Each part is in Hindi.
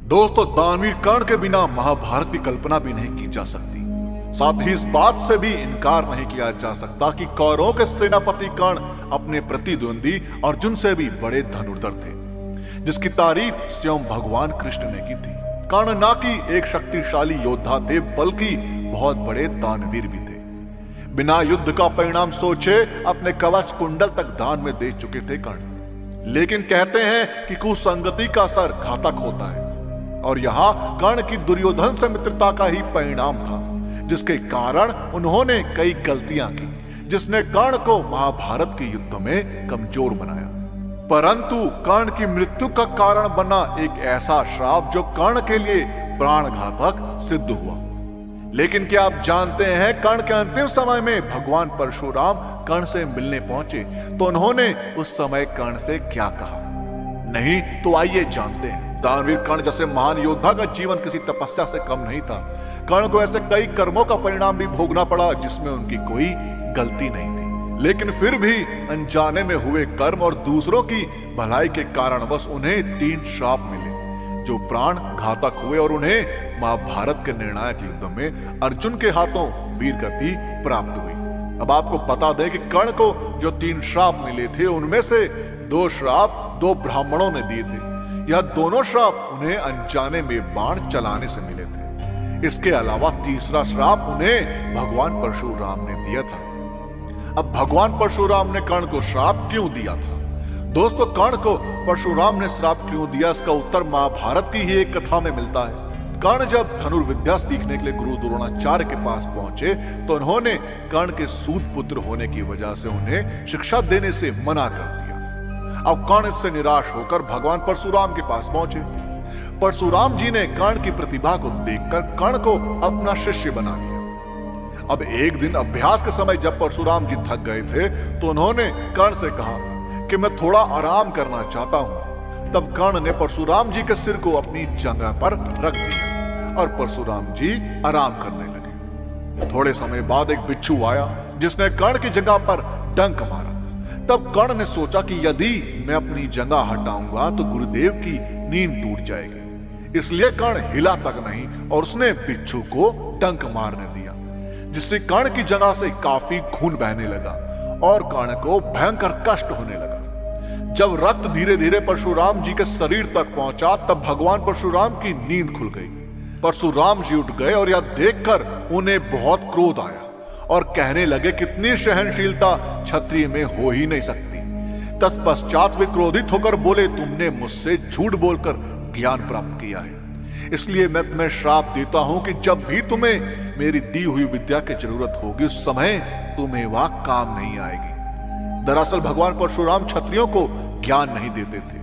दोस्तों, दानवीर कर्ण के बिना महाभारत की कल्पना भी नहीं की जा सकती। साथ ही इस बात से भी इनकार नहीं किया जा सकता कि कौरवों के सेनापति कर्ण अपने प्रतिद्वंदी अर्जुन से भी बड़े धनुर्धर थे, जिसकी तारीफ स्वयं भगवान कृष्ण ने की थी। कर्ण ना कि एक शक्तिशाली योद्धा थे, बल्कि बहुत बड़े दानवीर भी थे। बिना युद्ध का परिणाम सोचे अपने कवच कुंडल तक दान में दे चुके थे कर्ण। लेकिन कहते हैं कि कुसंगति का असर घातक होता है, और यहां कर्ण की दुर्योधन से मित्रता का ही परिणाम था, जिसके कारण उन्होंने कई गलतियां की, जिसने कर्ण को महाभारत के युद्ध में कमजोर बनाया। परंतु कर्ण की मृत्यु का कारण बना एक ऐसा श्राप जो कर्ण के लिए प्राणघातक सिद्ध हुआ। लेकिन क्या आप जानते हैं, कर्ण के अंतिम समय में भगवान परशुराम कर्ण से मिलने पहुंचे तो उन्होंने उस समय कर्ण से क्या कहा? नहीं तो आइए जानते हैं। दानवीर कर्ण जैसे महान योद्धा का जीवन किसी तपस्या से कम नहीं था। कर्ण को ऐसे कई कर्मों का परिणाम भी भोगना पड़ा जिसमें उनकी कोई गलती नहीं थी, लेकिन फिर भी अनजाने में हुए कर्म और दूसरों की भलाई के कारणवश उन्हें 3 श्राप मिले, जो प्राण घातक हुए और उन्हें महाभारत के निर्णायक युद्ध में अर्जुन के हाथों वीर गति प्राप्त हुई। अब आपको बता दें कि कर्ण को जो 3 श्राप मिले थे, उनमें से 2 श्राप 2 ब्राह्मणों ने दिए थे। यह दोनों श्राप उन्हें अनजाने में बाण चलाने से मिले थे। इसके अलावा तीसरा श्राप उन्हें भगवान परशुराम ने दिया था। अब भगवान परशुराम ने कर्ण को श्राप क्यों दिया था? दोस्तों, कर्ण को परशुराम ने श्राप क्यों दिया, इसका उत्तर महाभारत की ही एक कथा में मिलता है। कर्ण जब धनुर्विद्या सीखने के लिए गुरु द्रोणाचार्य के पास पहुंचे तो उन्होंने कर्ण के सूत पुत्र होने की वजह से उन्हें शिक्षा देने से मना कर दिया। अब कर्ण इससे निराश होकर भगवान परशुराम के पास पहुंचे। परशुराम जी ने कर्ण की प्रतिभा को देखकर कर्ण को अपना शिष्य बना लिया। अब एक दिन अभ्यास के समय जब परशुराम जी थक गए थे तो उन्होंने कर्ण से कहा कि मैं थोड़ा आराम करना चाहता हूं। तब कर्ण ने परशुराम जी के सिर को अपनी जगह पर रख दिया और परशुराम जी आराम करने लगे। थोड़े समय बाद एक बिच्छू आया जिसने कर्ण की जगह पर डंक मारा। तब कर्ण ने सोचा कि यदि मैं अपनी जगह हटाऊंगा तो गुरुदेव की नींद टूट जाएगी, इसलिए कर्ण हिला तक नहीं और उसने बिच्छू को डंक मारने दिया, जिससे कर्ण की जगह से काफी खून बहने लगा और कर्ण को भयंकर कष्ट होने लगा। जब रक्त धीरे धीरे परशुराम जी के शरीर तक पहुंचा तब भगवान परशुराम की नींद खुल गई। परशुराम जी उठ गए और यह देखकर उन्हें बहुत क्रोध आया और कहने लगे, कितनी सहनशीलता क्षत्रिय में हो ही नहीं सकती। तत्पश्चात वे क्रोधित होकर बोले, तुमने मुझसे झूठ बोलकर ज्ञान प्राप्त किया है, इसलिए मैं तुम्हें श्राप देता हूं कि जब भी तुम्हें मेरी दी हुई विद्या की जरूरत होगी उस समय तुम्हें वह काम नहीं आएगी। दरअसल भगवान परशुराम क्षत्रियों को ज्ञान नहीं देते थे,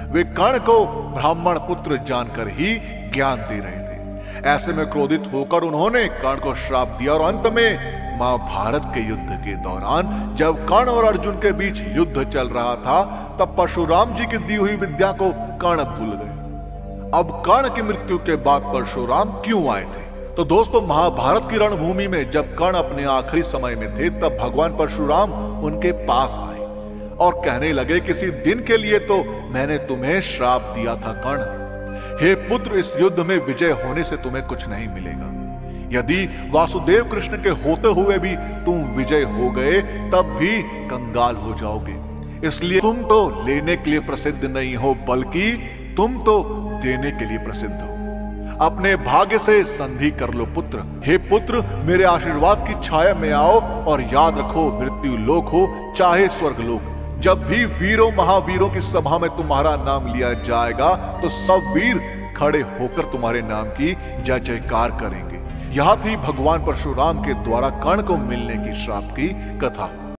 वे कर्ण को ब्राह्मण पुत्र जानकर ही ज्ञान दे रहे थे। ऐसे में क्रोधित होकर उन्होंने कर्ण को श्राप दिया और अंत में महाभारत के युद्ध के दौरान जब कर्ण और अर्जुन के बीच युद्ध चल रहा था तब परशुराम जी की दी हुई विद्या को कर्ण भूल गए। अब कर्ण की मृत्यु के बाद परशुराम क्यों आए थे? तो दोस्तों, महाभारत की रणभूमि में जब कर्ण अपने आखिरी समय में थे तब भगवान परशुराम उनके पास आए और कहने लगे, किसी दिन के लिए तो मैंने तुम्हें श्राप दिया था कर्ण। हे पुत्र, इस युद्ध में विजय होने से तुम्हें कुछ नहीं मिलेगा। यदि वासुदेव कृष्ण के होते हुए भी तुम विजय हो गए तब भी कंगाल हो जाओगे, इसलिए तुम तो लेने के लिए प्रसिद्ध नहीं हो बल्कि तुम तो देने के लिए प्रसिद्ध हो। अपने भाग्य से संधि कर लो पुत्र। हे पुत्र, मेरे आशीर्वाद की छाया में आओ और याद रखो, मृत्यु लोक हो चाहे स्वर्ग लोक, जब भी वीरों महावीरों की सभा में तुम्हारा नाम लिया जाएगा तो सब वीर खड़े होकर तुम्हारे नाम की जय जयकार करेंगे। यह थी भगवान परशुराम के द्वारा कर्ण को मिलने की श्राप की कथा।